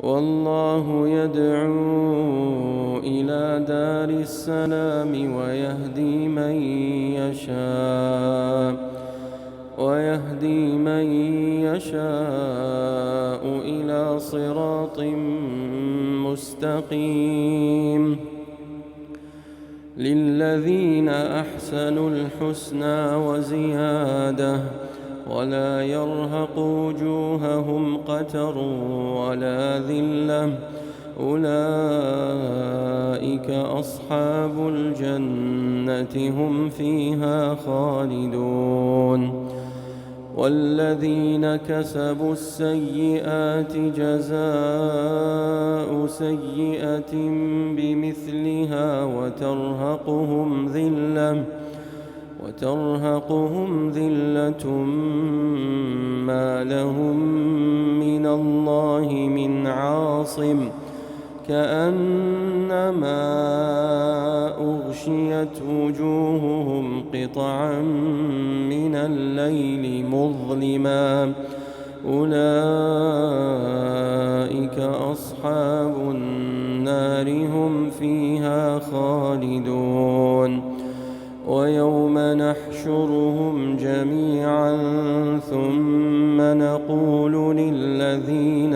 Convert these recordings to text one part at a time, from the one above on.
والله يدعو إلى دار السلام ويهدي من يشاء إلى صراط مستقيم. للذين أحسنوا الحسنى وزيادة ولا يرهق وجوههم قتر ولا ذلة أولئك أصحاب الجنة هم فيها خالدون. والذين كسبوا السيئات جزاء سيئة بمثلها وترهقهم ذلة ما لهم من الله من عاصم كأنما أغشيت وجوههم قطعا من الليل مظلما أولئك أصحاب النار هم فيها خالدون. ويوم نحشرهم جميعا ثم نقول للذين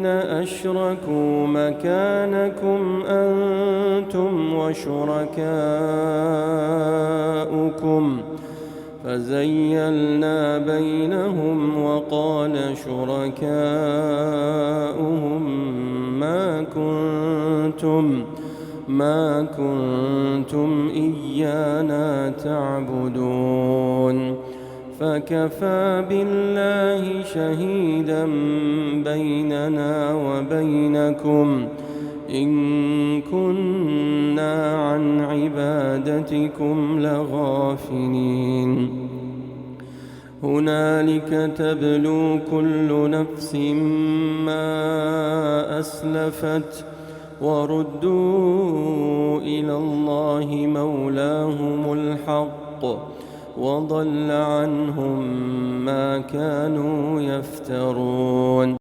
أشركوا مكانكم أنتم وشركاؤكم فزيلنا بينهم وقال شركاؤهم ما كنتم إيانا تعبدون فكفى بالله شهيدا بيننا وبينكم إن كنا عن عبادتكم لغافلين. هنالك تبلو كل نفس ما أسلفت وردوا إلى الله مولاهم الحق وضل عنهم ما كانوا يفترون.